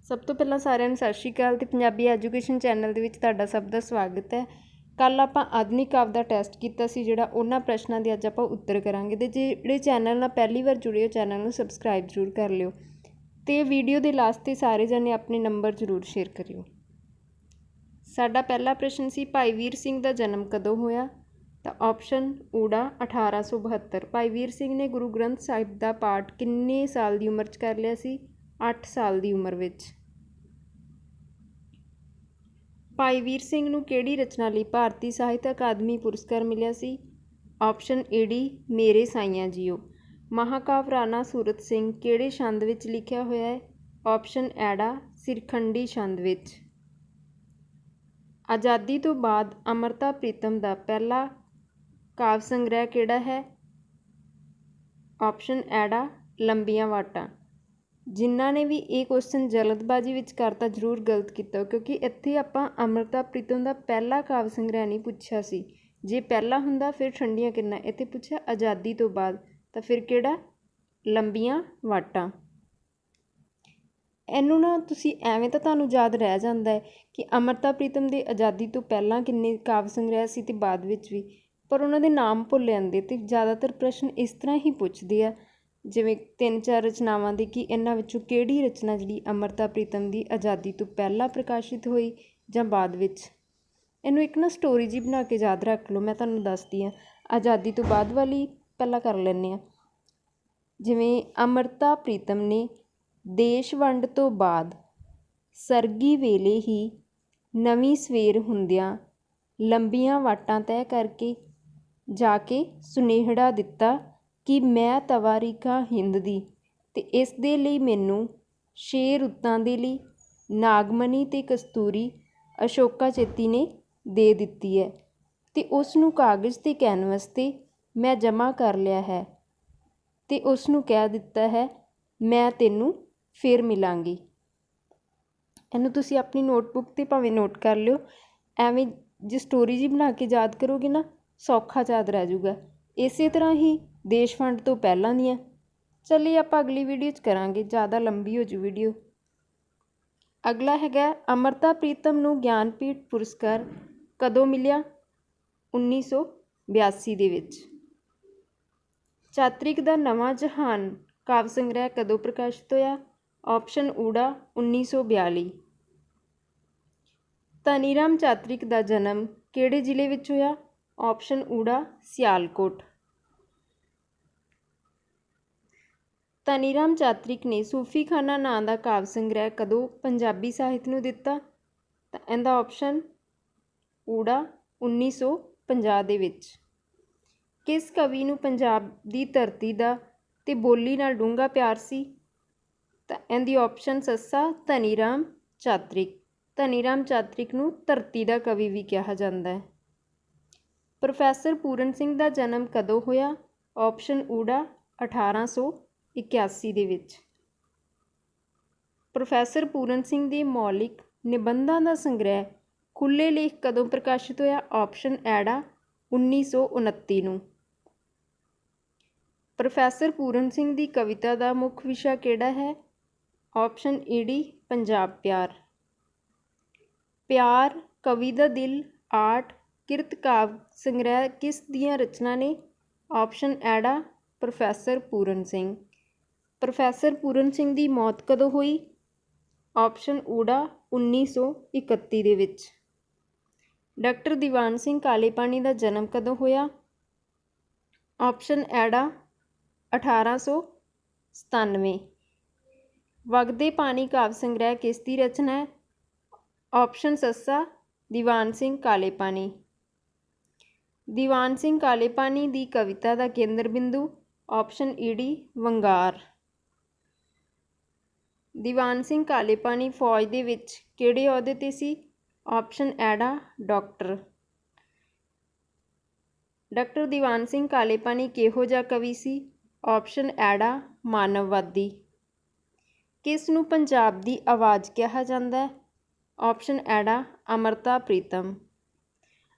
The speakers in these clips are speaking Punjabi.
ਸਭ ਤੋਂ ਪਹਿਲਾਂ ਸਾਰਿਆਂ ਨੂੰ ਸਤਿ ਸ਼੍ਰੀ ਅਕਾਲ ਤੇ ਪੰਜਾਬੀ ਐਜੂਕੇਸ਼ਨ ਚੈਨਲ ਦੇ ਵਿੱਚ ਤੁਹਾਡਾ ਸਭ ਦਾ ਸਵਾਗਤ ਹੈ। ਕੱਲ ਆਪਾਂ ਆਧੁਨਿਕ ਕਾਵਿ ਦਾ ਟੈਸਟ ਕੀਤਾ ਸੀ, ਜਿਹੜਾ ਉਹਨਾਂ ਪ੍ਰਸ਼ਨਾਂ ਦੇ ਅੱਜ ਆਪਾਂ ਉੱਤਰ ਕਰਾਂਗੇ। ਤੇ ਜਿਹੜੇ ਚੈਨਲ ਨਾਲ ਪਹਿਲੀ ਵਾਰ ਜੁੜੇ ਹੋ, ਚੈਨਲ ਨੂੰ ਸਬਸਕ੍ਰਾਈਬ ਜ਼ਰੂਰ ਕਰ ਲਿਓ ਤੇ ਵੀਡੀਓ ਦੇ ਲਾਸਟ ਤੇ ਸਾਰੇ ਜਣੇ ਆਪਣੇ ਨੰਬਰ ਜ਼ਰੂਰ ਸ਼ੇਅਰ ਕਰਿਓ। ਸਾਡਾ ਪਹਿਲਾ ਪ੍ਰਸ਼ਨ ਸੀ, ਭਾਈ ਵੀਰ ਸਿੰਘ ਦਾ ਜਨਮ ਕਦੋਂ ਹੋਇਆ? ਤਾਂ ਆਪਸ਼ਨ ਊੜਾ 1872। ਭਾਈ ਵੀਰ ਸਿੰਘ ਨੇ ਗੁਰੂ ਗ੍ਰੰਥ ਸਾਹਿਬ ਦਾ ਪਾਠ ਕਿੰਨੇ ਸਾਲ ਦੀ ਉਮਰ 'ਚ ਕਰ ਲਿਆ ਸੀ? 8 ਸਾਲ ਦੀ ਉਮਰ ਵਿੱਚ। ਭਾਈ ਵੀਰ ਸਿੰਘ ਨੂੰ ਕਿਹੜੀ ਰਚਨਾ ਲਈ ਭਾਰਤੀ ਸਾਹਿਤ ਅਕਾਦਮੀ ਪੁਰਸਕਾਰ ਮਿਲਿਆ ਸੀ? ਆਪਸ਼ਨ ਏਡੀ ਮੇਰੇ ਸਾਈਆਂ ਜੀਓ। ਮਹਾਕਾਵਿ ਰਾਣਾ ਸੂਰਤ ਸਿੰਘ ਕਿਹੜੇ ਛੰਦ ਵਿੱਚ ਲਿਖਿਆ ਹੋਇਆ ਹੈ? ਆਪਸ਼ਨ ਐੜਾ ਸਿਰਖੰਡੀ ਛੰਦ ਵਿੱਚ। ਆਜ਼ਾਦੀ ਤੋਂ ਬਾਅਦ ਅੰਮ੍ਰਿਤਾ ਪ੍ਰੀਤਮ ਦਾ ਪਹਿਲਾ ਕਾਵਿ ਸੰਗ੍ਰਹਿ ਕਿਹੜਾ ਹੈ? ਆਪਸ਼ਨ ਐੜਾ ਲੰਬੀਆਂ ਵਾਟਾਂ। ਜਿਨ੍ਹਾਂ ਨੇ ਵੀ ਇਹ ਕੁਐਸਚਨ ਜਲਦਬਾਜ਼ੀ ਵਿੱਚ ਕਰਤਾ ਜ਼ਰੂਰ ਗਲਤ ਕੀਤਾ, ਕਿਉਂਕਿ ਇੱਥੇ ਆਪਾਂ ਅੰਮ੍ਰਿਤਾ ਪ੍ਰੀਤਮ ਦਾ ਪਹਿਲਾ ਕਾਵਿ ਸੰਗ੍ਰਹਿ ਨਹੀਂ ਪੁੱਛਿਆ ਸੀ। ਜੇ ਪਹਿਲਾ ਹੁੰਦਾ ਫਿਰ ਠੰਡੀਆਂ ਕਿਰਨਾਂ, ਇੱਥੇ ਪੁੱਛਿਆ ਆਜ਼ਾਦੀ ਤੋਂ ਬਾਅਦ, ਤਾਂ ਫਿਰ ਕਿਹੜਾ? ਲੰਬੀਆਂ ਵਾਟਾਂ। ਇਹਨੂੰ ਨਾ ਤੁਸੀਂ ਐਵੇਂ ਤਾਂ ਤੁਹਾਨੂੰ ਯਾਦ ਰਹਿ ਜਾਂਦਾ ਹੈ ਕਿ ਅੰਮ੍ਰਿਤਾ ਪ੍ਰੀਤਮ ਦੇ ਆਜ਼ਾਦੀ ਤੋਂ ਪਹਿਲਾਂ ਕਿੰਨੇ ਕਾਵਿ ਸੰਗ੍ਰਹਿ ਸੀ ਤੇ ਬਾਅਦ ਵਿੱਚ ਵੀ, ਪਰ ਉਹਨਾਂ ਦੇ ਨਾਮ ਭੁੱਲ ਜਾਂਦੇ। ਅਤੇ ਜ਼ਿਆਦਾਤਰ ਪ੍ਰਸ਼ਨ ਇਸ ਤਰ੍ਹਾਂ ਹੀ ਪੁੱਛਦੇ ਆ, ਜਿਵੇਂ 3-4 ਰਚਨਾਵਾਂ ਦੇ ਕਿ ਇਹਨਾਂ ਵਿੱਚੋਂ ਕਿਹੜੀ ਰਚਨਾ ਜਿਹੜੀ ਅੰਮ੍ਰਿਤਾ ਪ੍ਰੀਤਮ ਦੀ ਆਜ਼ਾਦੀ ਤੋਂ ਪਹਿਲਾਂ ਪ੍ਰਕਾਸ਼ਿਤ ਹੋਈ ਜਾਂ ਬਾਅਦ ਵਿੱਚ। ਇਹਨੂੰ ਇੱਕ ਨਾ ਸਟੋਰੀ ਜੀ ਬਣਾ ਕੇ ਯਾਦ ਰੱਖ ਲਓ। ਮੈਂ ਤੁਹਾਨੂੰ ਦੱਸਦੀ ਹਾਂ। ਆਜ਼ਾਦੀ ਤੋਂ ਬਾਅਦ ਵਾਲੀ ਪਹਿਲਾਂ ਕਰ ਲੈਂਦੇ ਹਾਂ। ਜਿਵੇਂ ਅੰਮ੍ਰਿਤਾ ਪ੍ਰੀਤਮ ਨੇ ਦੇਸ਼ ਵੰਡ ਤੋਂ ਬਾਅਦ ਸਰਗੀ ਵੇਲੇ ਹੀ ਨਵੀਂ ਸਵੇਰ ਹੁੰਦਿਆਂ ਲੰਬੀਆਂ ਵਾਟਾਂ ਤੈਅ ਕਰਕੇ ਜਾ ਕੇ ਸੁਨੇਹੜਾ ਦਿੱਤਾ ਕਿ ਮੈਂ ਤਵਾਰੀਖਾਂ ਹਿੰਦ ਦੀ, ਅਤੇ ਇਸ ਦੇ ਲਈ ਮੈਨੂੰ 6 ਰੁੱਤਾਂ ਦੇ ਲਈ ਨਾਗਮਣੀ ਅਤੇ ਕਸਤੂਰੀ ਅਸ਼ੋਕਾ ਚੇਤੀ ਨੇ ਦੇ ਦਿੱਤੀ ਹੈ, ਅਤੇ ਉਸ ਨੂੰ ਕਾਗਜ਼ ਅਤੇ ਕੈਨਵਸ 'ਤੇ ਮੈਂ ਜਮ੍ਹਾਂ ਕਰ ਲਿਆ ਹੈ, ਅਤੇ ਉਸ ਨੂੰ ਕਹਿ ਦਿੱਤਾ ਹੈ ਮੈਂ ਤੈਨੂੰ ਫਿਰ ਮਿਲਾਂਗੀ। ਇਹਨੂੰ ਤੁਸੀਂ ਆਪਣੀ ਨੋਟਬੁੱਕ 'ਤੇ ਭਾਵੇਂ ਨੋਟ ਕਰ ਲਿਓ। ਐਵੇਂ ਜੇ ਸਟੋਰੀ ਜੀ ਬਣਾ ਕੇ ਯਾਦ ਕਰੋਗੇ ਨਾ, ਸੌਖਾ ਯਾਦ ਰਹਿ ਜਾਊਗਾ। ਇਸੇ ਤਰ੍ਹਾਂ ਹੀ ਦੇਸ਼ ਵੰਡ ਤੋਂ ਪਹਿਲਾਂ ਦੀਆਂ। ਚੱਲੀਏ ਆਪਾਂ ਅਗਲੀ ਵੀਡੀਓ 'ਚ ਕਰਾਂਗੇ, ਜ਼ਿਆਦਾ ਲੰਬੀ ਹੋ ਜੂ ਵੀਡੀਓ। ਅਗਲਾ ਹੈਗਾ, ਅੰਮ੍ਰਿਤਾ ਪ੍ਰੀਤਮ ਨੂੰ ਗਿਆਨਪੀਠ ਪੁਰਸਕਾਰ ਕਦੋਂ ਮਿਲਿਆ? 1982 ਦੇ ਵਿੱਚ। ਚਾਤ੍ਰਿਕ ਦਾ ਨਵਾਂ ਜਹਾਨ ਕਾਵਿ ਸੰਗ੍ਰਹਿ ਕਦੋਂ ਪ੍ਰਕਾਸ਼ਿਤ ਹੋਇਆ? ਆਪਸ਼ਨ ਊੜਾ 1942। ਧਨੀ ਰਾਮ ਚਾਤ੍ਰਿਕ ਦਾ ਜਨਮ ਕਿਹੜੇ ਜ਼ਿਲ੍ਹੇ ਵਿੱਚ ਹੋਇਆ? ਆਪਸ਼ਨ ਊੜਾ ਸਿਆਲਕੋਟ। ਧਨੀ ਰਾਮ ਚਾਤ੍ਰਿਕ ਨੇ ਸੂਫੀਖਾਨਾ ਨਾਂ ਦਾ ਕਾਵਿ ਸੰਗ੍ਰਹਿ ਕਦੋਂ ਪੰਜਾਬੀ ਸਾਹਿਤ ਨੂੰ ਦਿੱਤਾ? ਤਾਂ ਇਹਦਾ ਆਪਸ਼ਨ ਊੜਾ 1950 ਦੇ ਵਿੱਚ। ਕਿਸ ਕਵੀ ਨੂੰ ਪੰਜਾਬ ਦੀ ਧਰਤੀ ਦਾ ਤੇ ਬੋਲੀ ਨਾਲ ਡੂੰਘਾ ਪਿਆਰ ਸੀ? ਤਾਂ ਇਹਦੀ ਆਪਸ਼ਨ ਸੱਸਾ ਧਨੀ ਰਾਮ ਚਾਤ੍ਰਿਕ। ਧਨੀ ਰਾਮ ਚਾਤ੍ਰਿਕ ਨੂੰ ਧਰਤੀ ਦਾ ਕਵੀ ਵੀ ਕਿਹਾ ਜਾਂਦਾ ਹੈ। ਪ੍ਰੋਫੈਸਰ ਪੂਰਨ ਸਿੰਘ ਦਾ ਜਨਮ ਕਦੋਂ ਹੋਇਆ? ਆਪਸ਼ਨ ਊੜਾ 1881 ਦੇ ਵਿੱਚ। ਪ੍ਰੋਫੈਸਰ ਪੂਰਨ ਸਿੰਘ ਦੇ ਮੌਲਿਕ ਨਿਬੰਧਾਂ ਦਾ ਸੰਗ੍ਰਹਿ ਖੁੱਲ੍ਹੇ ਲੇਖ ਕਦੋਂ ਪ੍ਰਕਾਸ਼ਿਤ ਹੋਇਆ? ਆਪਸ਼ਨ ਐੜਾ 1929 ਨੂੰ। ਪ੍ਰੋਫੈਸਰ ਪੂਰਨ ਸਿੰਘ ਦੀ ਕਵਿਤਾ ਦਾ ਮੁੱਖ ਵਿਸ਼ਾ ਕਿਹੜਾ ਹੈ? ਆਪਸ਼ਨ ਈਡੀ ਪੰਜਾਬ ਪਿਆਰ। ਪਿਆਰ, ਕਵੀ ਦਾ ਦਿਲ, ਆਰਟ, ਕਿਰਤ ਕਾਵਿ ਸੰਗ੍ਰਹਿ ਕਿਸ ਦੀਆਂ ਰਚਨਾ ਨੇ? Option ਐੜਾ professor Puran Singh. Professor Puran Singh ਦੀ ਮੌਤ ਕਦੋਂ ਹੋਈ? ਆਪਸ਼ਨ ਊੜਾ 1931 ਦੇ ਵਿੱਚ। ਡਾਕਟਰ ਦੀਵਾਨ ਸਿੰਘ ਕਾਲੇਪਾਣੀ ਦਾ ਜਨਮ ਕਦੋਂ ਹੋਇਆ? ਆਪਸ਼ਨ ਐੜਾ 1897। ਵਗਦੇ ਪਾਣੀ ਕਾਵਿ ਸੰਗ੍ਰਹਿ ਕਿਸ ਦੀ ਰਚਨਾ ਹੈ? ਆਪਸ਼ਨ ਸੱਸਾ ਦੀਵਾਨ ਸਿੰਘ ਕਾਲੇਪਾਣੀ। ਦੀਵਾਨ ਸਿੰਘ ਕਾਲੇਪਾਣੀ ਦੀ ਕਵਿਤਾ ਦਾ ਕੇਂਦਰ ਬਿੰਦੂ? ਆਪਸ਼ਨ ਈਡੀ ਵੰਗਾਰ। ਦੀਵਾਨ ਸਿੰਘ ਕਾਲੇਪਾਣੀ ਫੌਜ ਦੇ ਵਿੱਚ ਕਿਹੜੇ ਅਹੁਦੇ 'ਤੇ ਸੀ? ਆਪਸ਼ਨ ਐੜਾ ਡਾਕਟਰ। ਡਾਕਟਰ ਦੀਵਾਨ ਸਿੰਘ ਕਾਲੇਪਾਣੀ ਕਿਹੋ ਜਿਹਾ ਕਵੀ ਸੀ? ਆਪਸ਼ਨ ਐੜਾ ਮਾਨਵਵਾਦੀ। ਕਿਸ ਨੂੰ ਪੰਜਾਬ ਦੀ ਆਵਾਜ਼ ਕਿਹਾ ਜਾਂਦਾ ਹੈ? ਆਪਸ਼ਨ ਐੜਾ ਅੰਮ੍ਰਿਤਾ ਪ੍ਰੀਤਮ।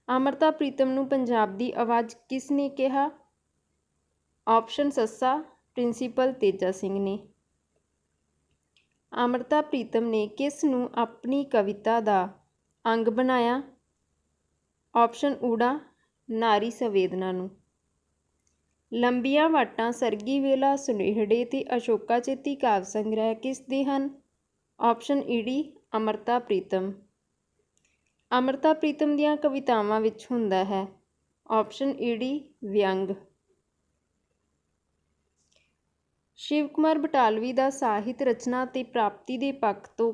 ਅੰਮ੍ਰਿਤਾ ਪ੍ਰੀਤਮ ਨੂੰ ਪੰਜਾਬ ਦੀ ਆਵਾਜ਼ ਕਿਸ ਨੇ ਕਿਹਾ? ਆਪਸ਼ਨ ਸੱਸਾ ਪ੍ਰਿੰਸੀਪਲ ਤੇਜਾ ਸਿੰਘ ਨੇ। ਅੰਮ੍ਰਿਤਾ ਪ੍ਰੀਤਮ ਨੇ ਕਿਸ ਨੂੰ ਆਪਣੀ ਕਵਿਤਾ ਦਾ ਅੰਗ ਬਣਾਇਆ? ਆਪਸ਼ਨ ਊੜਾ ਨਾਰੀ ਸੰਵੇਦਨਾ ਨੂੰ। ਲੰਬੀਆਂ ਵਾਟਾਂ, ਸਰਗੀ ਵੇਲਾ, ਸੁਨੇਹੜੇ ਤੇ ਅਸ਼ੋਕਾ ਚੇਤੀ ਕਾਵਿ ਸੰਗ੍ਰਹਿ ਕਿਸ ਦੇ ਹਨ? ਆਪਸ਼ਨ ਈਡੀ ਅੰਮ੍ਰਿਤਾ ਪ੍ਰੀਤਮ। ਅੰਮ੍ਰਿਤਾ ਪ੍ਰੀਤਮ ਦੀਆਂ ਕਵਿਤਾਵਾਂ ਵਿੱਚ ਹੁੰਦਾ ਹੈ ਆਪਸ਼ਨ ਈਡੀ ਵਿਅੰਗ। ਸ਼ਿਵ ਕੁਮਾਰ ਬਟਾਲਵੀ ਦਾ ਸਾਹਿਤ ਰਚਨਾ ਤੇ ਪ੍ਰਾਪਤੀ ਦੇ ਪੱਖ ਤੋਂ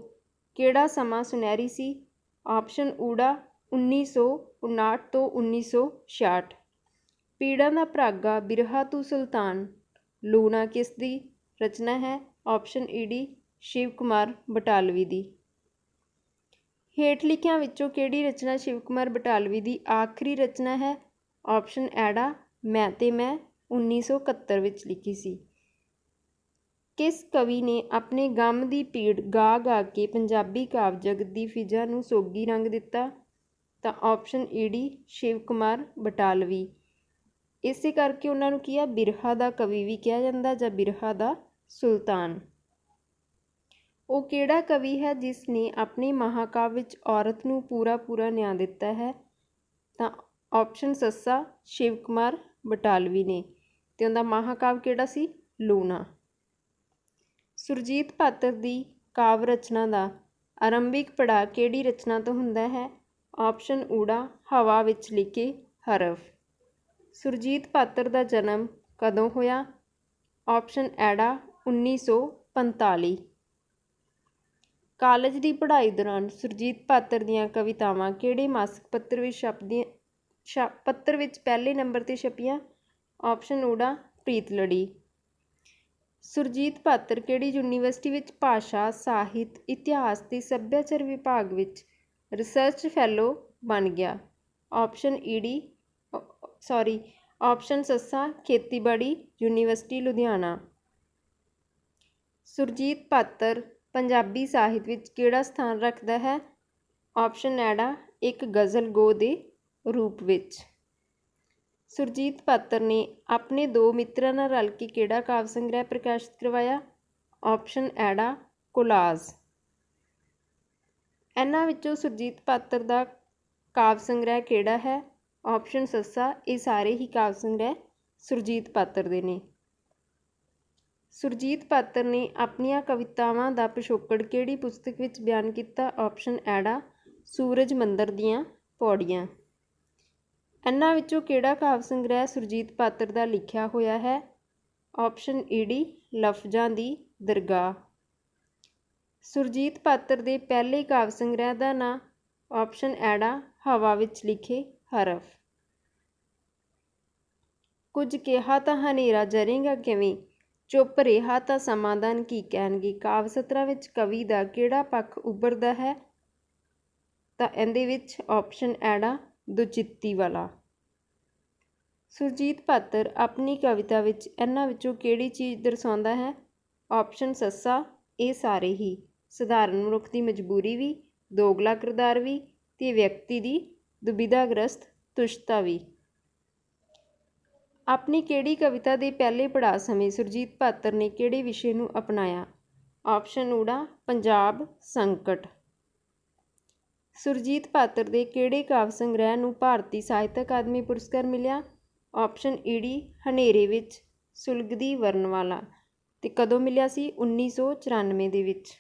ਕਿਹੜਾ ਸਮਾਂ ਸੁਨਹਿਰੀ ਸੀ? ਆਪਸ਼ਨ ਊੜਾ 1959 ਤੋਂ 1966। ਪੀੜਾਂ ਦਾ ਭਰਾਗਾ, ਬਿਰਹਾ ਤੂੰ ਸੁਲਤਾਨ, ਲੂਣਾ ਕਿਸ ਦੀ ਰਚਨਾ ਹੈ? ਆਪਸ਼ਨ ਈਡੀ ਸ਼ਿਵ ਕੁਮਾਰ ਬਟਾਲਵੀ ਦੀ। ਹੇਠ ਲਿਖਿਆਂ ਵਿੱਚੋਂ ਕਿਹੜੀ ਰਚਨਾ ਸ਼ਿਵ ਕੁਮਾਰ ਬਟਾਲਵੀ ਦੀ ਆਖਰੀ ਰਚਨਾ ਹੈ? ਆਪਸ਼ਨ ਐੜਾ ਮੈਂ ਤੇ ਮੈਂ 1971 ਵਿੱਚ ਲਿਖੀ ਸੀ। ਕਿਸ ਕਵੀ ਨੇ ਆਪਣੇ ਗਮ ਦੀ ਪੀੜ ਗਾ ਗਾ ਕੇ ਪੰਜਾਬੀ ਕਾਵਿ ਜਗਤ ਦੀ ਫਿਜ਼ਾ ਨੂੰ ਸੋਗੀ ਰੰਗ ਦਿੱਤਾ? ਤਾਂ ਆਪਸ਼ਨ ਈਡੀ ਸ਼ਿਵ ਕੁਮਾਰ ਬਟਾਲਵੀ। ਇਸੇ ਕਰਕੇ ਉਹਨਾਂ ਨੂੰ ਕੀ ਆ ਬਿਰਹਾ ਦਾ ਕਵੀ ਵੀ ਕਿਹਾ ਜਾਂਦਾ ਜਾਂ ਬਿਰਹਾ ਦਾ ਸੁਲਤਾਨ। ਉਹ ਕਿਹੜਾ ਕਵੀ ਹੈ ਜਿਸ ਨੇ ਆਪਣੇ ਮਹਾਕਾਵਿ ਵਿੱਚ ਔਰਤ ਨੂੰ ਪੂਰਾ ਨਿਆਂ ਦਿੱਤਾ ਹੈ? ਤਾਂ ਆਪਸ਼ਨ ਸੱਸਾ ਸ਼ਿਵ ਕੁਮਾਰ ਬਟਾਲਵੀ ਨੇ, ਤੇ ਉਹਦਾ ਮਹਾਕਾਵਿ ਕਿਹੜਾ ਸੀ? ਲੂਣਾ। ਸੁਰਜੀਤ ਪਾਤਰ ਦੀ ਕਾਵਿ ਰਚਨਾ ਦਾ ਆਰੰਭਿਕ ਪੜਾਅ ਕਿਹੜੀ ਰਚਨਾ ਤੋਂ ਹੁੰਦਾ ਹੈ? ਆਪਸ਼ਨ ਊੜਾ ਹਵਾ ਵਿੱਚ ਲਿਖੇ ਹਰਫ। ਸੁਰਜੀਤ ਪਾਤਰ ਦਾ ਜਨਮ ਕਦੋਂ ਹੋਇਆ? ਆਪਸ਼ਨ ਐੜਾ 1945। ਕਾਲਜ ਦੀ ਪੜ੍ਹਾਈ ਦੌਰਾਨ ਸੁਰਜੀਤ ਪਾਤਰ ਦੀਆਂ ਕਵਿਤਾਵਾਂ ਕਿਹੜੇ ਮਾਸਿਕ ਪੱਤਰ ਵਿੱਚ ਪਹਿਲੇ ਨੰਬਰ 'ਤੇ ਛਪੀਆਂ? ਆਪਸ਼ਨ ਊੜਾ ਪ੍ਰੀਤਲੜੀ। ਸੁਰਜੀਤ ਪਾਤਰ ਕਿਹੜੀ ਯੂਨੀਵਰਸਿਟੀ ਵਿੱਚ ਭਾਸ਼ਾ, ਸਾਹਿਤ, ਇਤਿਹਾਸ ਤੇ ਸੱਭਿਆਚਾਰ ਵਿਭਾਗ ਵਿੱਚ ਰਿਸਰਚ ਫੈਲੋ ਬਣ ਗਿਆ? ਆਪਸ਼ਨ ਸੱਸਾ ਖੇਤੀਬਾੜੀ ਯੂਨੀਵਰਸਿਟੀ ਲੁਧਿਆਣਾ। ਸੁਰਜੀਤ ਪਾਤਰ ਪੰਜਾਬੀ ਸਾਹਿਤ ਵਿੱਚ ਕਿਹੜਾ ਸਥਾਨ ਰੱਖਦਾ ਹੈ? ਆਪਸ਼ਨ ਐੜਾ ਇੱਕ ਗਜ਼ਲ ਗੋ ਦੇ ਰੂਪ ਵਿੱਚ। ਸੁਰਜੀਤ ਪਾਤਰ ਨੇ ਆਪਣੇ ਦੋ ਮਿੱਤਰਾਂ ਨਾਲ ਰਲ ਕੇ ਕਿਹੜਾ ਕਾਵਿ ਸੰਗ੍ਰਹਿ ਪ੍ਰਕਾਸ਼ਿਤ ਕਰਵਾਇਆ? ਆਪਸ਼ਨ ਐੜਾ ਕੋਲਾਜ਼। ਇਹਨਾਂ ਵਿੱਚੋਂ ਸੁਰਜੀਤ ਪਾਤਰ ਦਾ ਕਾਵਿ ਸੰਗ੍ਰਹਿ ਕਿਹੜਾ ਹੈ? ਆਪਸ਼ਨ ਸੱਸਾ ਇਹ ਸਾਰੇ ਹੀ ਕਾਵਿ ਸੰਗ੍ਰਹਿ ਸੁਰਜੀਤ ਪਾਤਰ ਦੇ ਨੇ। ਸੁਰਜੀਤ ਪਾਤਰ ਨੇ ਆਪਣੀਆਂ ਕਵਿਤਾਵਾਂ ਦਾ ਪਿਛੋਕੜ ਕਿਹੜੀ ਪੁਸਤਕ ਵਿੱਚ ਬਿਆਨ ਕੀਤਾ? ਆਪਸ਼ਨ ਐੜਾ ਸੂਰਜ ਮੰਦਰ ਦੀਆਂ ਪੌੜੀਆਂ। ਇਹਨਾਂ ਵਿੱਚੋਂ ਕਿਹੜਾ ਕਾਵਿ ਸੰਗ੍ਰਹਿ ਸੁਰਜੀਤ ਪਾਤਰ ਦਾ ਲਿਖਿਆ ਹੋਇਆ ਹੈ? ਆਪਸ਼ਨ ਈਡੀ ਲਫ਼ਜ਼ਾਂ ਦੀ ਦਰਗਾਹ। ਸੁਰਜੀਤ ਪਾਤਰ ਦੇ ਪਹਿਲੇ ਕਾਵਿ ਸੰਗ੍ਰਹਿ ਦਾ ਨਾਂ? ਆਪਸ਼ਨ ਐੜਾ ਹਵਾ ਵਿੱਚ ਲਿਖੇ ਹਰਫ। ਕੁਝ ਕਿਹਾ ਤਾਂ ਹਨੇਰਾ ਜਰੇਗਾ ਕਿਵੇਂ, ਚੁੱਪ ਰਿਹਾ ਤਾਂ ਸਮਾਧਾਨ ਕੀ ਕਹਿਣਗੇ ਕਾਵਿ ਸਤਰਾਂ ਵਿੱਚ ਕਵੀ ਦਾ ਕਿਹੜਾ ਪੱਖ ਉੱਭਰਦਾ ਹੈ? ਤਾਂ ਇਹਦੇ ਵਿੱਚ ਆਪਸ਼ਨ ਐੜਾ ਦੁਚਿੱਤੀ ਵਾਲਾ। ਸੁਰਜੀਤ ਪਾਤਰ ਆਪਣੀ ਕਵਿਤਾ ਵਿੱਚ ਇਹਨਾਂ ਵਿੱਚੋਂ ਕਿਹੜੀ ਚੀਜ਼ ਦਰਸਾਉਂਦਾ ਹੈ? ਆਪਸ਼ਨ ਸੱਸਾ ਇਹ ਸਾਰੇ ਹੀ, ਸਧਾਰਨ ਮਨੁੱਖ ਦੀ ਮਜਬੂਰੀ ਵੀ, ਦੋਗਲਾ ਕਿਰਦਾਰ ਵੀ ਤੇ ਵਿਅਕਤੀ ਦੀ ਦੁਬਿਧਾਗ੍ਰਸਤ ਤੁਸ਼ਤਾ ਵੀ। ਆਪਣੀ ਕਿਹੜੀ ਕਵਿਤਾ ਦੇ ਪਹਿਲੇ ਪੜਾਅ ਸਮੇਂ ਸੁਰਜੀਤ ਪਾਤਰ ਨੇ ਕਿਹੜੇ ਵਿਸ਼ੇ ਨੂੰ ਅਪਣਾਇਆ? ਆਪਸ਼ਨ ਊੜਾ ਪੰਜਾਬ ਸੰਕਟ। ਸੁਰਜੀਤ ਪਾਤਰ ਦੇ ਕਿਹੜੇ ਕਾਵਿ ਸੰਗ੍ਰਹਿ ਨੂੰ ਭਾਰਤੀ ਸਾਹਿਤ ਅਕਾਦਮੀ ਪੁਰਸਕਾਰ ਮਿਲਿਆ? ਆਪਸ਼ਨ ਈਡੀ ਹਨੇਰੇ ਵਿੱਚ ਸੁਲਗਦੀ ਵਰਨਮਾਲਾ। ਤੇ ਕਦੋਂ ਮਿਲਿਆ ਸੀ? 1994 ਦੇ ਵਿੱਚ।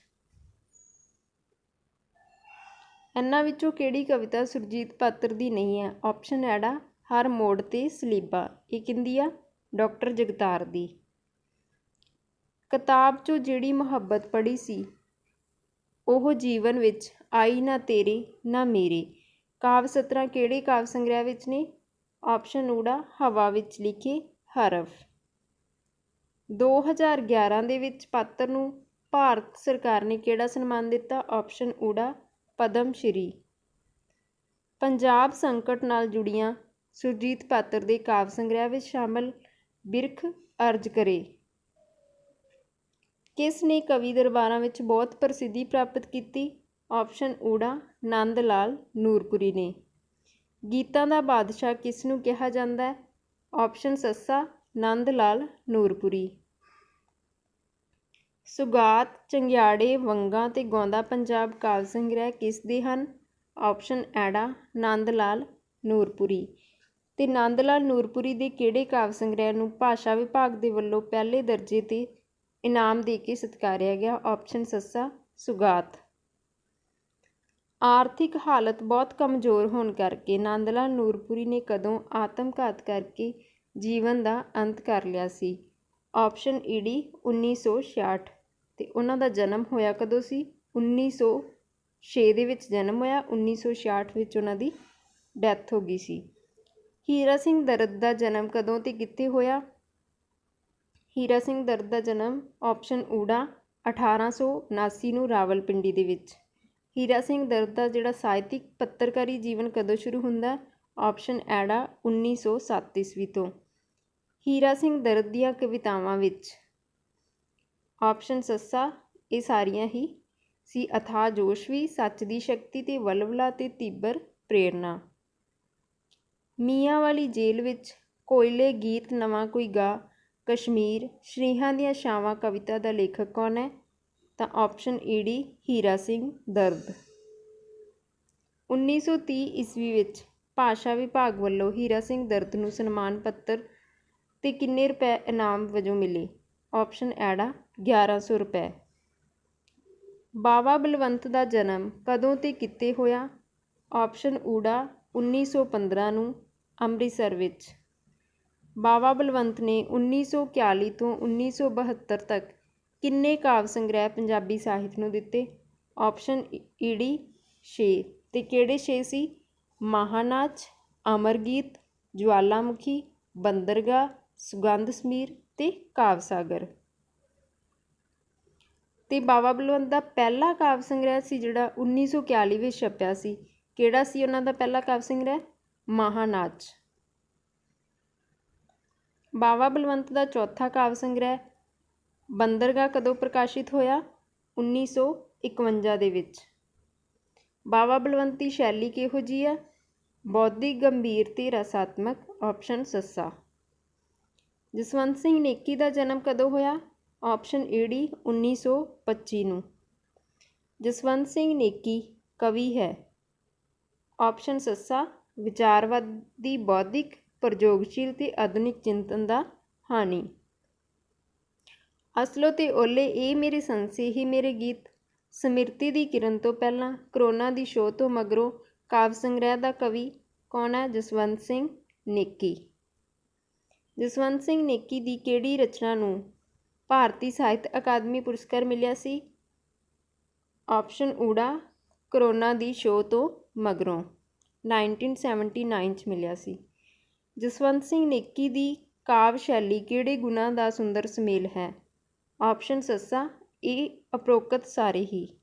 ਇਹਨਾਂ ਵਿੱਚੋਂ ਕਿਹੜੀ ਕਵਿਤਾ ਸੁਰਜੀਤ ਪਾਤਰ ਦੀ ਨਹੀਂ ਹੈ? ਆਪਸ਼ਨ ਐੜਾ ਹਰ ਮੋੜ ਤੇ ਸਲੀਬਾ। ਇਹ ਕਿਹਦੀ ਆ? ਡਾਕਟਰ ਜਗਤਾਰ ਦੀ। ਕਿਤਾਬ 'ਚੋਂ ਜਿਹੜੀ ਮੁਹੱਬਤ ਪੜ੍ਹੀ ਸੀ ਉਹ ਜੀਵਨ ਵਿੱਚ ਆਈ ਨਾ ਤੇਰੇ ਨਾ ਮੇਰੇ ਕਾਵਿ ਸਤਰਾਂ ਕਿਹੜੇ ਕਾਵਿ ਸੰਗ੍ਰਹਿ ਵਿੱਚ ਨੇ? ਆਪਸ਼ਨ ਊੜਾ ਹਵਾ ਵਿੱਚ ਲਿਖੇ ਹਰਫ। 2011 ਦੇ ਵਿੱਚ ਪਾਤਰ ਨੂੰ ਭਾਰਤ ਸਰਕਾਰ ਨੇ ਕਿਹੜਾ ਸਨਮਾਨ ਦਿੱਤਾ? ਆਪਸ਼ਨ ਊੜਾ ਪਦਮ ਸ਼੍ਰੀ। ਪੰਜਾਬ ਸੰਕਟ ਨਾਲ ਜੁੜੀਆਂ ਸੁਰਜੀਤ ਪਾਤਰ ਦੇ ਕਾਵਿ ਸੰਗ੍ਰਹਿ ਵਿੱਚ ਸ਼ਾਮਲ ਬਿਰਖ ਅਰਜ ਕਰੇ ਕਿਸ ਨੇ ਕਵੀ ਦਰਬਾਰਾਂ ਵਿੱਚ ਬਹੁਤ ਪ੍ਰਸਿੱਧੀ ਪ੍ਰਾਪਤ ਕੀਤੀ? ਆਪਸ਼ਨ ਊੜਾ ਨੰਦ ਲਾਲ ਨੂਰਪੁਰੀ ਨੇ। ਗੀਤਾਂ ਦਾ ਬਾਦਸ਼ਾਹ ਕਿਸ ਨੂੰ ਕਿਹਾ ਜਾਂਦਾ ਹੈ? ਆਪਸ਼ਨ ਸੱਸਾ ਨੰਦ ਲਾਲ ਨੂਰਪੁਰੀ। ਸੁਗਾਤ, ਚੰਗਿਆੜੇ, ਵੰਗਾਂ ਤੇ ਗਾਉਂਦਾ ਪੰਜਾਬ ਕਾਵਿ ਸੰਗ੍ਰਹਿ ਕਿਸ ਦੇ ਹਨ? ਆਪਸ਼ਨ ਐੜਾ ਨੰਦ ਲਾਲ ਨੂਰਪੁਰੀ। ਤੇ ਨੰਦ ਲਾਲ ਨੂਰਪੁਰੀ ਦੇ ਕਿਹੜੇ ਕਾਵਿ ਸੰਗ੍ਰਹਿ ਨੂੰ ਭਾਸ਼ਾ ਵਿਭਾਗ ਦੇ ਵੱਲੋਂ ਪਹਿਲੇ ਦਰਜੇ ਤੇ ਇਨਾਮ ਦੇ ਕੇ ਸਤਿਕਾਰਿਆ ਗਿਆ? ਆਪਸ਼ਨ ਸੱਸਾ ਸੁਗਾਤ। ਆਰਥਿਕ ਹਾਲਤ ਬਹੁਤ ਕਮਜ਼ੋਰ ਹੋਣ ਕਰਕੇ ਨੰਦ ਲਾਲ ਨੂਰਪੁਰੀ ਨੇ ਕਦੋਂ ਆਤਮਘਾਤ ਕਰਕੇ ਜੀਵਨ ਦਾ ਅੰਤ ਕਰ ਲਿਆ ਸੀ? Option ED 1966। ਤੇ ਉਹਨਾਂ ਦਾ ਜਨਮ ਹੋਇਆ ਕਦੋਂ ਸੀ? 1906 ਦੇ ਵਿੱਚ ਜਨਮ ਹੋਇਆ, 1966 ਵਿੱਚ ਉਹਨਾਂ ਦੀ ਡੈਥ ਹੋ ਗਈ ਸੀ। ਹੀਰਾ ਸਿੰਘ ਦਰਦ ਦਾ ਜਨਮ ਕਦੋਂ ਤੇ ਕਿੱਥੇ ਹੋਇਆ? ਹੀਰਾ ਸਿੰਘ ਦਰਦ ਦਾ ਜਨਮ ਆਪਸ਼ਨ ਊੜਾ 1879 ਨੂੰ ਰਾਵਲਪਿੰਡੀ ਦੇ ਵਿੱਚ। ਹੀਰਾ ਸਿੰਘ ਦਰਦ ਦਾ ਜਿਹੜਾ ਸਾਹਿਤਿਕ ਪੱਤਰਕਾਰੀ ਜੀਵਨ ਕਦੋਂ ਸ਼ੁਰੂ ਹੁੰਦਾ? ਆਪਸ਼ਨ ਐੜਾ 1907 ਈਸਵੀ ਤੋਂ। ਹੀਰਾ ਸਿੰਘ ਦਰਦ ਦੀਆਂ ਕਵਿਤਾਵਾਂ ਵਿੱਚ ਆਪਸ਼ਨ ਸੱਸਾ ਇਹ ਸਾਰੀਆਂ ਹੀ ਸੀ। ਅਥਾਹ ਜੋਸ਼ ਵੀ, ਸੱਚ ਦੀ ਸ਼ਕਤੀ ਤੇ ਵਲਵਲਾ ਤੇ ਤੀਬਰ ਪ੍ਰੇਰਨਾ। ਮੀਆਂ ਵਾਲੀ ਜੇਲ੍ਹ ਵਿੱਚ, ਕੋਇਲੇ ਗੀਤ ਨਵਾਂ ਕੋਈ ਗਾ, ਕਸ਼ਮੀਰ, ਸ਼ਰੀਹਾਂ ਦੀਆਂ ਛਾਵਾਂ ਕਵਿਤਾ ਦਾ ਲੇਖਕ ਕੌਣ ਹੈ? ਤਾਂ ਆਪਸ਼ਨ ਈਡੀ ਹੀਰਾ ਸਿੰਘ ਦਰਦ। 1930 ਈਸਵੀ ਵਿੱਚ ਭਾਸ਼ਾ ਵਿਭਾਗ ਵੱਲੋਂ ਹੀਰਾ ਸਿੰਘ ਦਰਦ ਨੂੰ ਸਨਮਾਨ ਪੱਤਰ ਤੇ ਕਿੰਨੇ ਰੁਪਏ ਇਨਾਮ ਵਜੋਂ ਮਿਲੇ? ਆਪਸ਼ਨ ਐੜਾ 1100 ਰੁਪਏ। ਬਾਵਾ ਬਲਵੰਤ ਦਾ ਜਨਮ ਕਦੋਂ ਤੇ ਕਿੱਥੇ ਹੋਇਆ? ਆਪਸ਼ਨ ਊੜਾ 1915 ਨੂੰ ਅੰਮ੍ਰਿਤਸਰ ਵਿੱਚ। ਬਾਵਾ ਬਲਵੰਤ ਨੇ 1941 ਤੋਂ 1972 ਤੱਕ ਕਿੰਨੇ ਕਾਵਿ ਸੰਗ੍ਰਹਿ ਪੰਜਾਬੀ ਸਾਹਿਤ ਨੂੰ ਦਿੱਤੇ? Option ED 6। ਤੇ ਕਿਹੜੇ 6 ਸੀ? ਮਹਾਨਾਚ, ਅਮਰ ਗੀਤ, ਜਵਾਲਾਮੁਖੀ, ਬੰਦਰਗਾਹ, ਸੁਗੰਧ ਸਮੀਰ ਤੇ ਕਾਵਿ ਸਾਗਰ। ਤੇ ਬਾਵਾ ਬਲਵੰਤ ਦਾ ਪਹਿਲਾ ਕਾਵਿ ਸੰਗ੍ਰਹਿ ਸੀ ਜਿਹੜਾ 1941 ਵਿੱਚ ਛਪਿਆ ਸੀ। ਕਿਹੜਾ ਸੀ ਉਹਨਾਂ ਦਾ ਪਹਿਲਾ ਕਾਵਿ ਸੰਗ੍ਰਹਿ? ਮਹਾਨਾਚ। ਬਾਵਾ ਬਲਵੰਤ ਦਾ ਚੌਥਾ ਕਾਵਿ ਸੰਗ੍ਰਹਿ ਬੰਦਰਗਾਹ ਕਦੋਂ ਪ੍ਰਕਾਸ਼ਿਤ ਹੋਇਆ? 1951 ਦੇ ਵਿੱਚ। ਬਾਵਾ ਬਲਵੰਤ ਦੀ ਸ਼ੈਲੀ ਕਿਹੋ ਜਿਹੀ ਆ? ਬੌਧਿਕ, ਗੰਭੀਰ ਤੇ ਰਸਾਤਮਕ। ਆਪਸ਼ਨ ਸੱਸਾ। ਜਸਵੰਤ ਸਿੰਘ ਨੇਕੀ ਦਾ ਜਨਮ ਕਦੋਂ ਹੋਇਆ? ਆਪਸ਼ਨ ਈਡੀ 1925 ਨੂੰ। ਜਸਵੰਤ ਸਿੰਘ ਨੇਕੀ ਕਵੀ ਹੈ। ਆਪਸ਼ਨ ਸੱਸਾ ਵਿਚਾਰਵਾਦੀ, ਬੌਧਿਕ, ਪ੍ਰਯੋਗਸ਼ੀਲ ਤੇ ਆਧੁਨਿਕ ਚਿੰਤਨ ਦਾ ਹਾਣੀ। ਅਸਲੋ ਤੇ ਓਲੇ ਇਹ ਮੇਰੇ ਸੰਸੇ ਹੀ ਮੇਰੇ ਗੀਤ, ਸਮਿਰਤੀ ਦੀ ਕਿਰਨ ਤੋਂ ਪਹਿਲਾਂ, ਕਰੋਨਾ ਦੀ ਛੋਹ ਤੋਂ ਮਗਰੋਂ ਕਾਵਿ ਸੰਗ੍ਰਹਿ ਦਾ ਕਵੀ ਕੌਣ ਹੈ? ਜਸਵੰਤ ਸਿੰਘ ਨੇਕੀ। ਜਸਵੰਤ ਸਿੰਘ ਨੇਕੀ ਦੀ ਕਿਹੜੀ ਰਚਨਾ ਨੂੰ ਭਾਰਤੀ ਸਾਹਿਤ ਅਕਾਦਮੀ ਪੁਰਸਕਾਰ ਮਿਲਿਆ ਸੀ? ਆਪਸ਼ਨ ਊੜਾ ਕਰੋਨਾ ਦੀ ਛੋਹ ਤੋਂ ਮਗਰੋਂ 1979 'ਚ ਮਿਲਿਆ ਸੀ। ਜਸਵੰਤ ਸਿੰਘ ਨੇਕੀ ਦੀ ਕਾਵਿ ਸ਼ੈਲੀ ਕਿਹੜੇ ਗੁਣਾਂ ਦਾ ਸੁੰਦਰ ਸੁਮੇਲ ਹੈ? ਆਪਸ਼ਨ ਸੱਸਾ ਇਹ ਉਪਰੋਕਤ ਸਾਰੇ ਹੀ।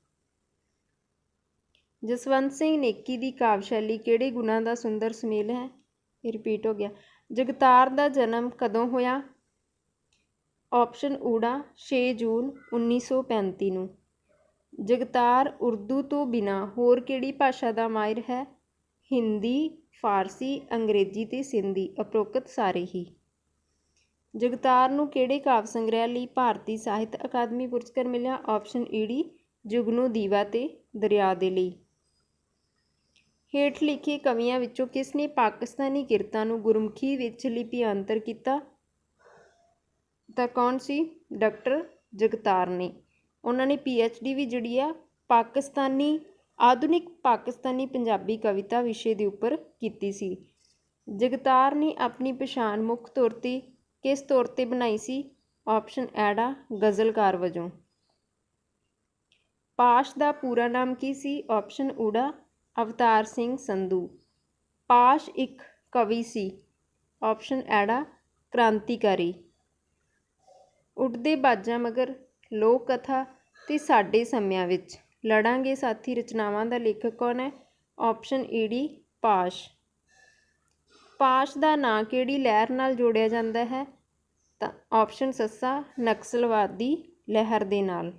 ਜਸਵੰਤ ਸਿੰਘ ਨੇਕੀ ਦੀ ਕਾਵਿ ਸ਼ੈਲੀ ਕਿਹੜੇ ਗੁਣਾਂ ਦਾ ਸੁੰਦਰ ਸੁਮੇਲ ਹੈ? ਇਹ ਰਿਪੀਟ ਹੋ ਗਿਆ। ਜਗਤਾਰ ਦਾ ਜਨਮ ਕਦੋਂ ਹੋਇਆ? ਆਪਸ਼ਨ ਊੜਾ 6 ਜੂਨ 1935 ਨੂੰ। ਜਗਤਾਰ ਉਰਦੂ ਤੋਂ ਬਿਨਾਂ ਹੋਰ ਕਿਹੜੀ ਭਾਸ਼ਾ ਦਾ ਮਾਹਿਰ ਹੈ? ਹਿੰਦੀ, ਫਾਰਸੀ, ਅੰਗਰੇਜ਼ੀ ਤੇ ਸਿੰਧੀ। ਉਪਰੋਕਤ ਸਾਰੇ ਹੀ। ਜਗਤਾਰ ਨੂੰ ਕਿਹੜੇ ਕਾਵਿ ਸੰਗ੍ਰਹਿ ਲਈ ਭਾਰਤੀ ਸਾਹਿਤ ਅਕਾਦਮੀ ਪੁਰਸਕਾਰ ਮਿਲਿਆ? ਆਪਸ਼ਨ ਈਡੀ ਜੁਗਨੂ ਦੀਵਾ ਤੇ ਦਰਿਆ ਦੇ ਲਈ। ਹੇਠ ਲਿਖੇ ਕਵੀਆਂ ਵਿੱਚੋਂ ਕਿਸ ਨੇ ਪਾਕਿਸਤਾਨੀ ਕਿਰਤਾਂ ਨੂੰ ਗੁਰਮੁਖੀ ਵਿੱਚ ਲਿਪਿਅੰਤਰ ਕੀਤਾ? ਤਾਂ ਕੌਣ ਸੀ? ਡਾਕਟਰ ਜਗਤਾਰ ਨੇ। ਉਹਨਾਂ ਨੇ PhD ਵੀ ਜਿਹੜੀ ਆ ਆਧੁਨਿਕ ਪਾਕਿਸਤਾਨੀ ਪੰਜਾਬੀ ਕਵਿਤਾ ਵਿਸ਼ੇ ਦੇ ਉੱਪਰ ਕੀਤੀ ਸੀ। ਜਗਤਾਰ ਨੇ ਆਪਣੀ ਪਛਾਣ ਮੁੱਖ ਤੌਰ 'ਤੇ ਕਿਸ ਤੌਰ 'ਤੇ ਬਣਾਈ ਸੀ? ਆਪਸ਼ਨ ਐੜਾ ਗਜ਼ਲਕਾਰ ਵਜੋਂ। ਪਾਸ਼ ਦਾ ਪੂਰਾ ਨਾਮ ਕੀ ਸੀ? ਆਪਸ਼ਨ ਊੜਾ ਅਵਤਾਰ ਸਿੰਘ ਸੰਧੂ। ਪਾਸ਼ ਇੱਕ ਕਵੀ ਸੀ। ਆਪਸ਼ਨ ਐੜਾ ਕ੍ਰਾਂਤੀਕਾਰੀ। ਉੱਡਦੇ ਬਾਜਾਂ ਮਗਰ, ਲੋਕ ਕਥਾ ਤੇ ਸਾਡੇ ਸਮਿਆਂ ਵਿੱਚ, ਲੜਾਂਗੇ ਸਾਥੀ ਰਚਨਾਵਾਂ ਦਾ ਲੇਖਕ ਕੌਣ ਹੈ? ਆਪਸ਼ਨ ਈਡੀ ਪਾਸ਼। ਪਾਸ਼ ਦਾ ਨਾਂ ਕਿਹੜੀ ਲਹਿਰ ਨਾਲ ਜੋੜਿਆ ਜਾਂਦਾ ਹੈ? ਤਾਂ ਆਪਸ਼ਨ ਸੱਸਾ ਨਕਸਲਵਾਦੀ ਲਹਿਰ ਦੇ ਨਾਲ।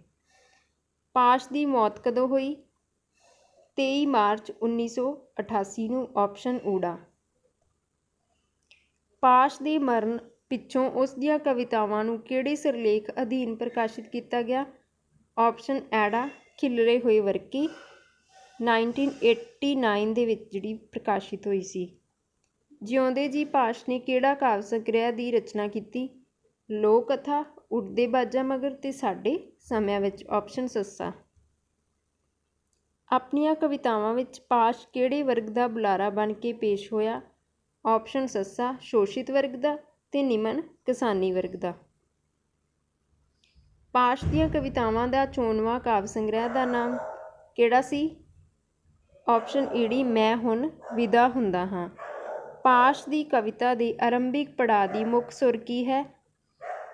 ਪਾਸ਼ ਦੀ ਮੌਤ ਕਦੋਂ ਹੋਈ? 23 ਮਾਰਚ 1988 ਨੂੰ। ਆਪਸ਼ਨ ਊੜਾ। ਪਾਸ਼ ਦੇ ਮਰਨ ਪਿੱਛੋਂ ਉਸ ਦੀਆਂ ਕਵਿਤਾਵਾਂ ਨੂੰ ਕਿਹੜੇ ਸਿਰਲੇਖ ਅਧੀਨ ਪ੍ਰਕਾਸ਼ਿਤ ਕੀਤਾ ਗਿਆ? ਆਪਸ਼ਨ ਐੜਾ ਖਿਲਰੇ ਹੋਏ ਵਰਕੇ 1989 ਦੇ ਵਿੱਚ ਜਿਹੜੀ ਪ੍ਰਕਾਸ਼ਿਤ ਹੋਈ ਸੀ। ਜਿਉਂਦੇ ਜੀ ਪਾਸ਼ ਨੇ ਕਿਹੜਾ ਕਾਵਿ ਸੰਗ੍ਰਹਿ ਦੀ ਰਚਨਾ ਕੀਤੀ? ਲੋਕ ਕਥਾ, ਉੱਡਦੇ ਬਾਜਾਂ ਮਗਰ ਤੇ ਸਾਡੇ ਸਮਿਆਂ ਵਿੱਚ। ਆਪਸ਼ਨ ਸੱਸਾ। ਆਪਣੀਆਂ ਕਵਿਤਾਵਾਂ ਵਿੱਚ ਪਾਸ਼ ਕਿਹੜੇ ਵਰਗ ਦਾ ਬੁਲਾਰਾ ਬਣ ਕੇ ਪੇਸ਼ ਹੋਇਆ? ਆਪਸ਼ਨ ਸੱਸਾ ਸ਼ੋਸ਼ਿਤ ਵਰਗ ਦਾ ਤੇ ਨਿਮਨ ਕਿਸਾਨੀ ਵਰਗ ਦਾ। ਪਾਸ਼ ਦੀਆਂ ਕਵਿਤਾਵਾਂ ਦਾ ਚੋਣਵਾਂ ਕਾਵਿ ਸੰਗ੍ਰਹਿ ਦਾ ਨਾਮ ਕਿਹੜਾ ਸੀ? ਆਪਸ਼ਨ ਈੜੀ ਮੈਂ ਹੁਣ ਵਿਦਾ ਹੁੰਦਾ ਹਾਂ। ਪਾਸ਼ ਦੀ ਕਵਿਤਾ ਦੇ ਆਰੰਭਿਕ ਪੜਾਅ ਦੀ ਮੁੱਖ ਸੁਰ ਕੀ ਹੈ?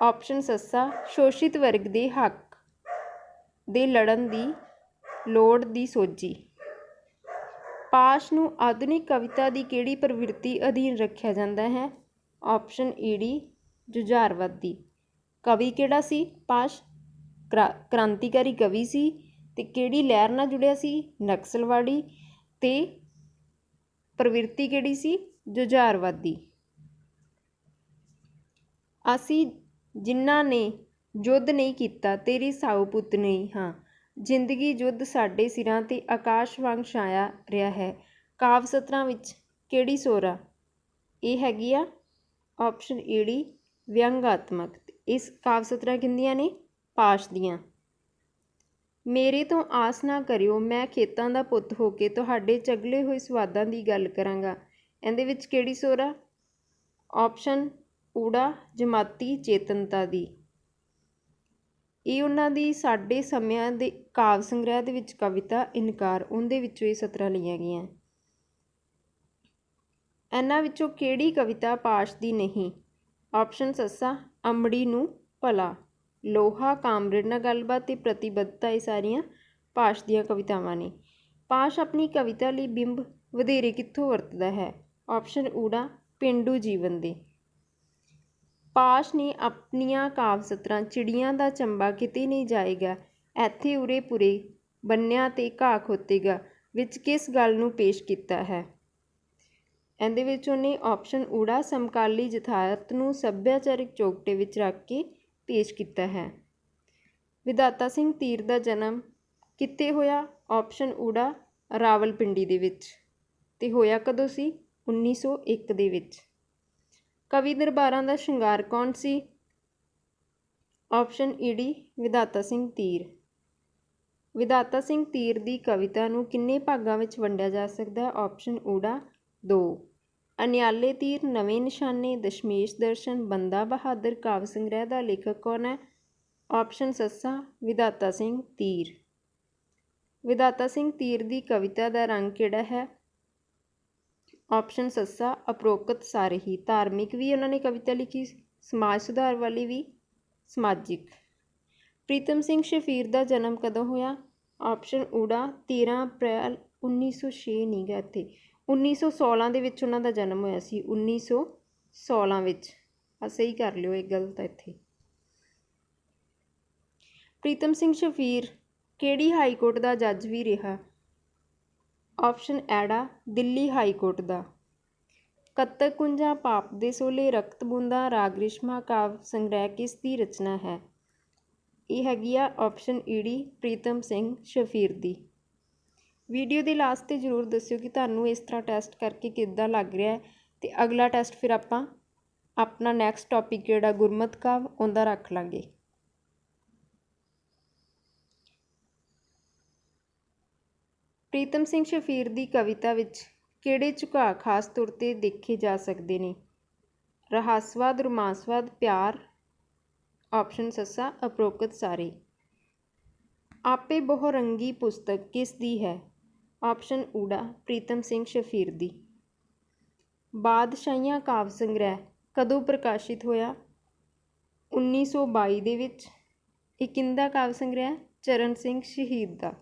ਆਪਸ਼ਨ ਸੱਸਾ ਸ਼ੋਸ਼ਿਤ ਵਰਗ ਦੇ ਹੱਕ ਦੇ ਲੜਨ ਦੀ ਲੋੜ ਦੀ ਸੋਝੀ। ਪਾਸ਼ ਨੂੰ ਆਧੁਨਿਕ ਕਵਿਤਾ ਦੀ ਕਿਹੜੀ ਪ੍ਰਵਿਰਤੀ ਅਧੀਨ ਰੱਖਿਆ ਜਾਂਦਾ ਹੈ? ਆਪਸ਼ਨ ਈੜੀ ਜੁਝਾਰਵਾਦੀ। ਕਵੀ ਕਿਹੜਾ ਸੀ ਪਾਸ਼? ਕ੍ਰਾਂਤੀਕਾਰੀ ਕਵੀ ਸੀ। ਤੇ ਕਿਹੜੀ ਲਹਿਰ ਨਾਲ ਜੁੜਿਆ ਸੀ? ਨਕਸਲਵਾੜੀ। ਤੇ ਪ੍ਰਵਿਰਤੀ ਕਿਹੜੀ ਸੀ? ਜੁਝਾਰਵਾਦੀ। ਅਸੀਂ ਜਿਨ੍ਹਾਂ ਨੇ ਯੁੱਧ ਨਹੀਂ ਕੀਤਾ ਤੇਰੇ ਸਾਊ ਪੁੱਤ ਨਹੀਂ ਹਾਂ। ਜ਼ਿੰਦਗੀ ਯੁੱਧ ਸਾਡੇ ਸਿਰਾਂ ਤੇ ਆਕਾਸ਼ ਵਾਂਗ ਛਾਇਆ ਰਿਹਾ ਹੈ। ਕਾਵਿ ਸਤਰਾਂ ਵਿੱਚ ਕਿਹੜੀ ਸੋਰ ਆ? ਇਹ ਹੈਗੀ ਆ ਆਪਸ਼ਨ ਈੜੀ ਵਿਅੰਗਾਤਮਕ। ਇਸ ਕਾਵਿ ਸਤਰਾਂ ਕਿਹਦੀਆਂ ਨੇ? ਪਾਸ਼ ਦੀਆਂ। ਮੇਰੇ ਤੋਂ ਆਸ ਨਾ ਕਰਿਓ, ਮੈਂ ਖੇਤਾਂ ਦਾ ਪੁੱਤ ਹੋ ਕੇ ਤੁਹਾਡੇ ਚਗਲੇ ਹੋਏ ਸਵਾਦਾਂ ਦੀ ਗੱਲ ਕਰਾਂਗਾ। ਇਹਦੇ ਵਿੱਚ ਕਿਹੜੀ ਸੋਰ ਆ? ਆਪਸ਼ਨ ਊੜਾ ਜਮਾਤੀ ਚੇਤਨਤਾ ਦੀ। ਇਹ ਉਹਨਾਂ ਦੀ ਸਾਡੇ ਸਮਿਆਂ ਦੇ ਕਾਵਿ ਸੰਗ੍ਰਹਿ ਦੇ ਵਿੱਚ ਕਵਿਤਾ ਇਨਕਾਰ, ਉਹਦੇ ਵਿੱਚੋਂ ਇਹ ਸਤਰਾਂ ਲਈਆਂ ਗਈਆਂ। ਇਹਨਾਂ ਵਿੱਚੋਂ ਕਿਹੜੀ ਕਵਿਤਾ ਪਾਸ਼ ਦੀ ਨਹੀਂ? ਆਪਸ਼ਨ ਸੱਸਾ ਅੰਬੜੀ ਨੂੰ ਭਲਾ, ਲੋਹਾ, ਕਾਮਰੇਡ ਨਾਲ ਗੱਲਬਾਤ ਤੇ ਪ੍ਰਤੀਬੱਧਤਾ, ਇਹ ਸਾਰੀਆਂ ਪਾਸ਼ ਦੀਆਂ ਕਵਿਤਾਵਾਂ ਨੇ। ਪਾਸ਼ ਆਪਣੀ ਕਵਿਤਾ ਲਈ ਬਿੰਬ ਵਧੇਰੇ ਕਿੱਥੋਂ ਵਰਤਦਾ ਹੈ? ਆਪਸ਼ਨ ਊੜਾ ਪੇਂਡੂ ਜੀਵਨ ਦੇ। ਪਾਸ਼ ਨੇ ਆਪਣੀਆਂ ਕਾਵਿ ਸਤਰਾਂ ਚਿੜੀਆਂ ਦਾ ਚੰਬਾ ਕਿਤੇ ਨਹੀਂ ਜਾਏਗਾ, ਇੱਥੇ ਉਰੇ ਪੁਰੇ ਬੰਨਿਆਂ ਤੇ ਘਾਹ ਖੋਤੇਗਾ ਵਿੱਚ ਕਿਸ ਗੱਲ ਨੂੰ ਪੇਸ਼ ਕੀਤਾ ਹੈ? ਇਹਦੇ ਵਿੱਚ ਉਹਨੇ ਆਪਸ਼ਨ ਊੜਾ ਸਮਕਾਲੀ ਯਥਾਰਥ ਨੂੰ ਸੱਭਿਆਚਾਰਕ ਚੌਕਠੇ ਵਿੱਚ ਰੱਖ ਕੇ ਪੇਸ਼ ਕੀਤਾ ਹੈ। ਵਿਧਾਤਾ ਸਿੰਘ ਧੀਰ ਦਾ ਜਨਮ ਕਿੱਥੇ ਹੋਇਆ? ਆਪਸ਼ਨ ਊੜਾ ਰਾਵਲਪਿੰਡੀ ਦੇ ਵਿੱਚ। ਤੇ ਹੋਇਆ ਕਦੋਂ ਸੀ? 1901 ਦੇ ਵਿੱਚ। ਕਵੀ ਦਰਬਾਰਾਂ ਦਾ ਸ਼ਿੰਗਾਰ ਕੌਣ ਸੀ? ਆਪਸ਼ਨ ਈੜੀ ਵਿਧਾਤਾ ਸਿੰਘ ਧੀਰ। ਵਿਧਾਤਾ ਸਿੰਘ ਧੀਰ ਦੀ ਕਵਿਤਾ ਨੂੰ ਕਿੰਨੇ ਭਾਗਾਂ ਵਿੱਚ ਵੰਡਿਆ ਜਾ ਸਕਦਾ ਹੈ? ਆਪਸ਼ਨ ਊੜਾ 2। ਅਨਿਆਲੇ ਤੀਰ, ਨਵੇਂ ਨਿਸ਼ਾਨੇ, ਦਸ਼ਮੇਸ਼ ਦਰਸ਼ਨ, ਬੰਦਾ ਬਹਾਦਰ ਕਾਵਿ ਸੰਗ੍ਰਹਿ ਦਾ ਲੇਖਕ ਕੌਣ ਹੈ? ਆਪਸ਼ਨ ਸੱਸਾ ਵਿਧਾਤਾ ਸਿੰਘ ਧੀਰ। ਵਿਧਾਤਾ ਸਿੰਘ ਧੀਰ ਦੀ ਕਵਿਤਾ ਦਾ ਰੰਗ ਕਿਹੜਾ ਹੈ? ਆਪਸ਼ਨ ਸੱਸਾ ਉਪਰੋਕਤ ਸਾਰੇ ਹੀ। ਧਾਰਮਿਕ ਵੀ ਉਹਨਾਂ ਨੇ ਕਵਿਤਾ ਲਿਖੀ, ਸਮਾਜ ਸੁਧਾਰ ਵਾਲੀ ਵੀ, ਸਮਾਜਿਕ। ਪ੍ਰੀਤਮ ਸਿੰਘ ਸ਼ਫੀਰ ਦਾ ਜਨਮ ਕਦੋਂ ਹੋਇਆ? ਆਪਸ਼ਨ ਊੜਾ 13 ਅਪ੍ਰੈਲ 1906 ਨਹੀਂ ਗਾ ਇੱਥੇ, 1916 ਦੇ ਵਿੱਚ ਉਹਨਾਂ ਦਾ ਜਨਮ ਹੋਇਆ ਸੀ। 1916 ਵਿੱਚ। ਸਹੀ ਕਰ ਲਿਓ, ਇਹ ਗਲਤ ਹੈ ਇੱਥੇ। ਪ੍ਰੀਤਮ ਸਿੰਘ ਸ਼ਫੀਰ ਕਿਹੜੀ ਹਾਈ ਕੋਰਟ ਦਾ ਜੱਜ ਵੀ ਰਿਹਾ? ਆਪਸ਼ਨ ਐੜਾ ਦਿੱਲੀ ਹਾਈ ਕੋਰਟ ਦਾ। ਕੱਤਕ ਕੁੰਜਾਂ, ਪਾਪ ਦੇ ਸੋਲੇ, ਰਕਤ ਬੂੰਦਾਂ, ਰਾਗ ਰਿਸ਼ਮਾ ਕਾਵਿ ਸੰਗ੍ਰਹਿ ਕਿਸ ਦੀ ਰਚਨਾ ਹੈ? ਇਹ ਹੈਗੀ ਆ ਆਪਸ਼ਨ ਈੜੀ ਪ੍ਰੀਤਮ ਸਿੰਘ ਸ਼ਫੀਰ ਦੀ। ਵੀਡੀਓ ਦੇ ਲਾਸਟ 'ਤੇ ਜ਼ਰੂਰ ਦੱਸਿਓ ਕਿ ਤੁਹਾਨੂੰ ਇਸ ਤਰ੍ਹਾਂ ਟੈਸਟ ਕਰਕੇ ਕਿੱਦਾਂ ਲੱਗ ਰਿਹਾ ਹੈ। ਅਤੇ ਅਗਲਾ ਟੈਸਟ ਫਿਰ ਆਪਾਂ ਆਪਣਾ ਨੈਕਸਟ ਟੌਪਿਕ ਜਿਹੜਾ ਗੁਰਮਤਿ ਕਾਵਿ ਉਹਦਾ ਰੱਖ ਲਾਂਗੇ। ਪ੍ਰੀਤਮ ਸਿੰਘ ਸ਼ਫੀਰ ਦੀ ਕਵਿਤਾ ਵਿੱਚ ਕਿਹੜੇ ਝੁਕਾਅ ਖਾਸ ਤੌਰ 'ਤੇ ਦੇਖੇ ਜਾ ਸਕਦੇ ਨੇ? ਰਹੱਸਵਾਦ, ਰੋਮਾਂਸਵਾਦ, ਪਿਆਰ। ਆਪਸ਼ਨ ਸੱਸਾ ਉਪਰੋਕਤ ਸਾਰੇ। ਆਪੇ ਬਹੁਰੰਗੀ ਪੁਸਤਕ ਕਿਸ ਦੀ ਹੈ? ਆਪਸ਼ਨ ਊੜਾ ਪ੍ਰੀਤਮ ਸਿੰਘ ਸ਼ਫੀਰ ਦੀ। ਬਾਦਸ਼ਾਹੀਆਂ ਕਾਵਿ ਸੰਗ੍ਰਹਿ ਕਦੋਂ ਪ੍ਰਕਾਸ਼ਿਤ ਹੋਇਆ? 1922 ਦੇ ਵਿੱਚ। ਇਹ ਕਿਹਦਾ ਕਾਵਿ ਸੰਗ੍ਰਹਿ? ਚਰਨ ਸਿੰਘ ਸ਼ਹੀਦ ਦਾ।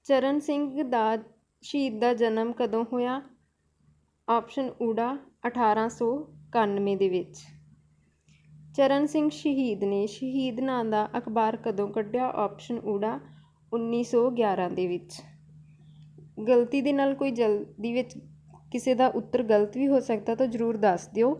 ਚਰਨ ਸਿੰਘ ਦਾ ਸ਼ਹੀਦ ਦਾ ਜਨਮ ਕਦੋਂ ਹੋਇਆ? ਆਪਸ਼ਨ ਊੜਾ 1891 ਦੇ ਵਿੱਚ। ਚਰਨ ਸਿੰਘ ਸ਼ਹੀਦ ਨੇ ਸ਼ਹੀਦ ਨਾਂ ਦਾ ਅਖਬਾਰ ਕਦੋਂ ਕੱਢਿਆ? ਆਪਸ਼ਨ ਊੜਾ 1911 ਦੇ ਵਿੱਚ। ਗਲਤੀ ਦੇ ਨਾਲ ਕੋਈ ਜਲਦੀ ਵਿੱਚ ਕਿਸੇ ਦਾ ਉੱਤਰ ਗਲਤ ਵੀ ਹੋ ਸਕਦਾ ਤਾਂ ਜ਼ਰੂਰ ਦੱਸ ਦਿਓ।